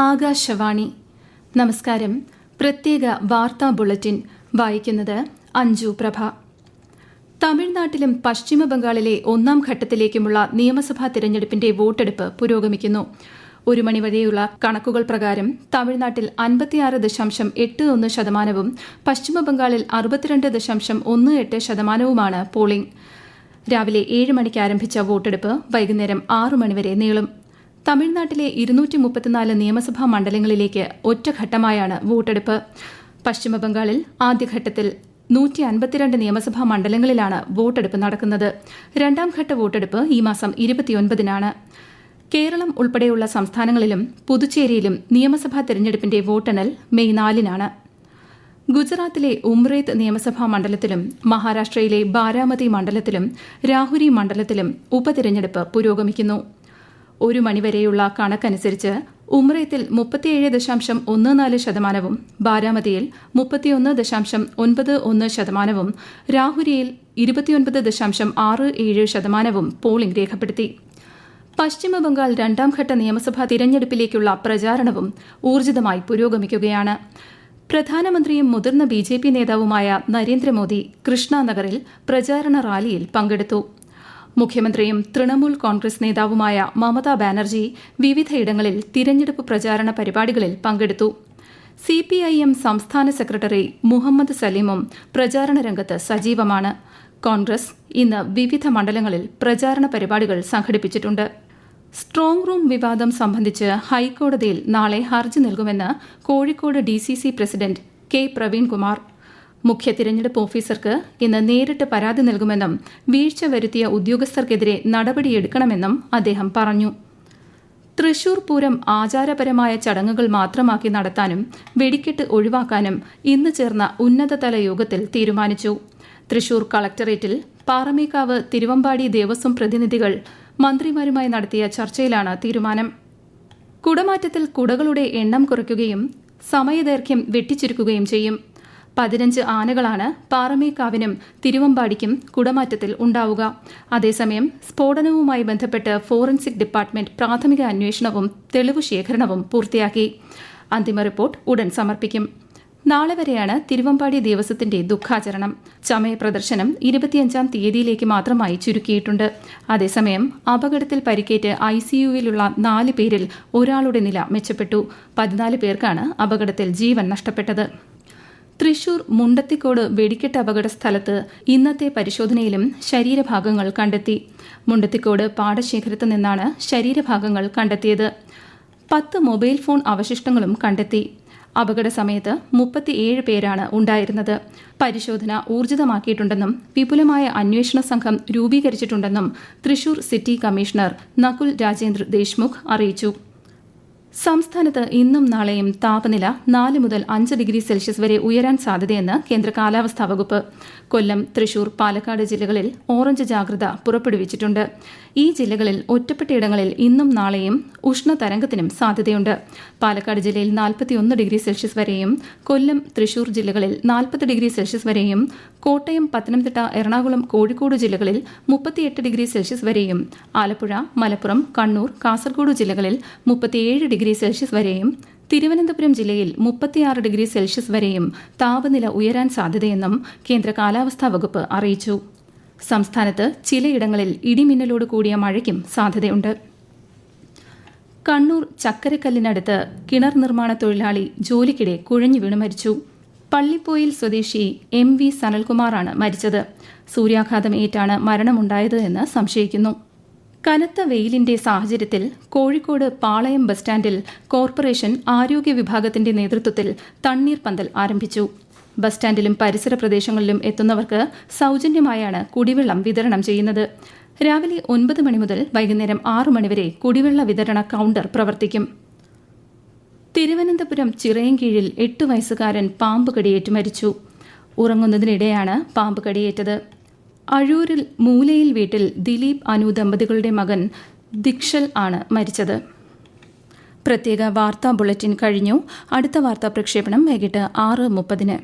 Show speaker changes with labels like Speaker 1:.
Speaker 1: ആകാശവാണി. നമസ്കാരം. പ്രത്യേക വാർത്താ ബുള്ളറ്റിൻ വായിക്കുന്നത് അഞ്ജു പ്രഭ. തമിഴ്നാട്ടിലും പശ്ചിമ ബംഗാളിലെ ഒന്നാം ഘട്ടത്തിലേക്കുമുള്ള നിയമസഭാ തിരഞ്ഞെടുപ്പിന്റെ വോട്ടെടുപ്പ് പുരോഗമിക്കുന്നു. 1 മണിവരെയുള്ള കണക്കുകൾ പ്രകാരം തമിഴ്നാട്ടിൽ 56.81% പശ്ചിമ ബംഗാളിൽ 62.18% പോളിംഗ്. രാവിലെ 7 മണിക്ക് ആരംഭിച്ച വോട്ടെടുപ്പ് വൈകുന്നേരം 6 മണിവരെ നീളും. തമിഴ്നാട്ടിലെ 234 നിയമസഭാ മണ്ഡലങ്ങളിലേക്ക് ഒറ്റഘട്ടമായാണ് വോട്ടെടുപ്പ്. പശ്ചിമബംഗാളിൽ ആദ്യഘട്ടത്തിൽ 152 നിയമസഭാ മണ്ഡലങ്ങളിലാണ് വോട്ടെടുപ്പ് നടക്കുന്നത്. രണ്ടാംഘട്ട വോട്ടെടുപ്പ് ഈ മാസം 29-നാണ്. കേരളം ഉൾപ്പെടെയുള്ള സംസ്ഥാനങ്ങളിലും പുതുച്ചേരിയിലും നിയമസഭാ തെരഞ്ഞെടുപ്പിന്റെ വോട്ടെണ്ണൽ മെയ് 4-നാണ്. ഗുജറാത്തിലെ ഉംറേത്ത് നിയമസഭാ മണ്ഡലത്തിലും മഹാരാഷ്ട്രയിലെ ബാരാമതി മണ്ഡലത്തിലും രാഹുരി മണ്ഡലത്തിലും ഉപതെരഞ്ഞെടുപ്പ് പുരോഗമിക്കുന്നു. 1 മണിവരെയുള്ള കണക്കനുസരിച്ച് ഉംറേത്തിൽ 37.14%, ബാരാമതിയിൽ 31.91%, രാഹുരിയിൽ 29.67% പോളിംഗ് രേഖപ്പെടുത്തി. പശ്ചിമബംഗാൾ രണ്ടാംഘട്ട നിയമസഭാ തിരഞ്ഞെടുപ്പിലേക്കുള്ള പ്രചാരണവും ഊർജിതമായി പുരോഗമിക്കുകയാണ്. പ്രധാനമന്ത്രിയും മുതിർന്ന BJP നേതാവുമായ നരേന്ദ്രമോദി കൃഷ്ണനഗറിൽ പ്രചാരണ റാലിയിൽ പങ്കെടുത്തു. മുഖ്യമന്ത്രിയും തൃണമൂൽ കോൺഗ്രസ് നേതാവുമായ മമതാ ബാനർജി വിവിധയിടങ്ങളിൽ തിരഞ്ഞെടുപ്പ് പ്രചാരണ പരിപാടികളിൽ പങ്കെടുത്തു. CPIM സംസ്ഥാന സെക്രട്ടറി മുഹമ്മദ് സലീമും പ്രചാരണ രംഗത്ത് സജീവമാണ്. കോൺഗ്രസ് ഇന്ന് വിവിധ മണ്ഡലങ്ങളിൽ പ്രചാരണ പരിപാടികൾ സംഘടിപ്പിച്ചിട്ടുണ്ട്. സ്ട്രോങ് റൂം വിവാദം സംബന്ധിച്ച് ഹൈക്കോടതിയിൽ നാളെ ഹർജി നൽകുമെന്ന് Kozhikode DCC president K. Praveenkumar. മുഖ്യ തിരഞ്ഞെടുപ്പ് ഓഫീസർക്ക് ഇന്ന് നേരിട്ട് പരാതി നൽകുമെന്നും വീഴ്ച വരുത്തിയ ഉദ്യോഗസ്ഥർക്കെതിരെ നടപടിയെടുക്കണമെന്നും അദ്ദേഹം പറഞ്ഞു. തൃശൂർ പൂരം ആചാരപരമായ ചടങ്ങുകൾ മാത്രമാക്കി നടത്താനും വെടിക്കെട്ട് ഒഴിവാക്കാനും ഇന്ന് ചേർന്ന ഉന്നതതല യോഗത്തിൽ തീരുമാനിച്ചു. തൃശൂർ കളക്ടറേറ്റിൽ പാറമേക്കാവ് തിരുവമ്പാടി ദേവസ്വം പ്രതിനിധികൾ മന്ത്രിമാരുമായി നടത്തിയ ചർച്ചയിലാണ് തീരുമാനം. കുടമാറ്റത്തിൽ കുടകളുടെ എണ്ണം കുറയ്ക്കുകയും സമയദൈർഘ്യം വെട്ടിച്ചുരുക്കുകയും ചെയ്യും. 15 ആനകളാണ് പാറമേക്കാവിനും തിരുവമ്പാടിക്കും കുടമാറ്റത്തിൽ ഉണ്ടാവുക. അതേസമയം സ്ഫോടനവുമായി ബന്ധപ്പെട്ട് ഫോറൻസിക് ഡിപ്പാർട്ട്മെന്റ് പ്രാഥമിക അന്വേഷണവും തെളിവ് ശേഖരണവും പൂർത്തിയാക്കി. അന്തിമ റിപ്പോർട്ട് ഉടൻ സമർപ്പിക്കും. നാളെ വരെയാണ് തിരുവമ്പാടി ദേവസ്വത്തിന്റെ ദുഃഖാചരണം. ചമയ പ്രദർശനം 25-ാം തീയതിയിലേക്ക് മാത്രമായി ചുരുക്കിയിട്ടുണ്ട്. അതേസമയം അപകടത്തിൽ പരിക്കേറ്റ് ICUവിലുള്ള 4 പേരിൽ ഒരാളുടെ നില മെച്ചപ്പെട്ടു. 14 പേർക്കാണ് അപകടത്തിൽ ജീവൻ നഷ്ടപ്പെട്ടത്. തൃശൂർ മുണ്ടത്തിക്കോട് വെടിക്കെട്ട് അപകട സ്ഥലത്ത് ഇന്നത്തെ പരിശോധനയിലും ശരീരഭാഗങ്ങൾ കണ്ടെത്തി. മുണ്ടത്തിക്കോട് പാടശേഖരത്ത് നിന്നാണ് ശരീരഭാഗങ്ങൾ കണ്ടെത്തിയത്. 10 മൊബൈൽ ഫോൺ അവശിഷ്ടങ്ങളും കണ്ടെത്തി. അപകട സമയത്ത് 37 പേരാണ് ഉണ്ടായിരുന്നത്. പരിശോധന ഊർജിതമാക്കിയിട്ടുണ്ടെന്നും വിപുലമായ അന്വേഷണ സംഘം രൂപീകരിച്ചിട്ടുണ്ടെന്നും തൃശൂർ സിറ്റി കമ്മീഷണർ നകുൽ രാജേന്ദ്ര ദേശ്മുഖ് അറിയിച്ചു. സംസ്ഥാനത്ത് ഇന്നും നാളെയും താപനില 4 മുതൽ 5 ഡിഗ്രി സെൽഷ്യസ് വരെ ഉയരാൻ സാധ്യതയെന്ന് കേന്ദ്ര കാലാവസ്ഥാ വകുപ്പ്. കൊല്ലം, തൃശൂർ, പാലക്കാട് ജില്ലകളിൽ ഓറഞ്ച് ജാഗ്രത പുറപ്പെടുവിച്ചിട്ടുണ്ട്. ഈ ജില്ലകളിൽ ഒറ്റപ്പെട്ടയിടങ്ങളിൽ ഇന്നും നാളെയും ഉഷ്ണതരംഗത്തിനും സാധ്യതയുണ്ട്. പാലക്കാട് ജില്ലയിൽ 41 ഡിഗ്രി സെൽഷ്യസ് വരെയും, കൊല്ലം, തൃശൂർ ജില്ലകളിൽ 40 ഡിഗ്രി സെൽഷ്യസ് വരെയും, കോട്ടയം, പത്തനംതിട്ട, എറണാകുളം, കോഴിക്കോട് ജില്ലകളിൽ 38 ഡിഗ്രി സെൽഷ്യസ് വരെയും, ആലപ്പുഴ, മലപ്പുറം, കണ്ണൂർ, കാസർഗോഡ് ജില്ലകളിൽ 37 ഡിഗ്രി സെൽഷ്യസ് വരെയും, തിരുവനന്തപുരം ജില്ലയിൽ 36 ഡിഗ്രി സെൽഷ്യസ് വരെയും താപനില ഉയരാൻ സാധ്യതയെന്നും കേന്ദ്ര കാലാവസ്ഥാ വകുപ്പ് അറിയിച്ചു. സംസ്ഥാനത്ത് ചിലയിടങ്ങളിൽ ഇടിമിന്നലോട് കൂടിയ മഴയ്ക്കും സാധ്യതയുണ്ട്. കണ്ണൂർ ചക്കരക്കല്ലിനടുത്ത് കിണർ നിർമ്മാണ തൊഴിലാളി ജോലിക്കിടെ കുഴഞ്ഞു വീണ് മരിച്ചു. പള്ളിപ്പോയിൽ സ്വദേശി MV സനൽകുമാറാണ് മരിച്ചത്. സൂര്യാഘാതം ഏറ്റാണ് മരണമുണ്ടായത് എന്ന് സംശയിക്കുന്നു. കനത്ത വെയിലിന്റെ സാഹചര്യത്തിൽ കോഴിക്കോട് പാളയം ബസ് സ്റ്റാൻഡിൽ കോർപ്പറേഷൻ ആരോഗ്യ വിഭാഗത്തിന്റെ നേതൃത്വത്തിൽ തണ്ണീർ പന്തൽ ആരംഭിച്ചു. ബസ് സ്റ്റാൻഡിലും പരിസര പ്രദേശങ്ങളിലും എത്തുന്നവർക്ക് സൗജന്യമായാണ് കുടിവെള്ളം വിതരണം ചെയ്യുന്നത്. രാവിലെ 9 മണി മുതൽ വൈകുന്നേരം 6 മണിവരെ കുടിവെള്ള വിതരണ കൌണ്ടർ പ്രവർത്തിക്കും. തിരുവനന്തപുരം ചിറയൻകീഴിൽ 8 വയസ്സുകാരൻ പാമ്പ് കടിയേറ്റ് മരിച്ചു. ഉറങ്ങുന്നതിനിടെയാണ് പാമ്പ് കടിയേറ്റത്. അഴൂരിൽ മൂലയിൽ വീട്ടിൽ ദിലീപ് അനു ദമ്പതികളുടെ മകൻ ദിക്ഷൽ ആണ് മരിച്ചത്. പ്രത്യേക വാർത്താ ബുള്ളറ്റിൻ കഴിഞ്ഞു. അടുത്ത വാർത്താ പ്രക്ഷേപണം വൈകിട്ട് 6:30.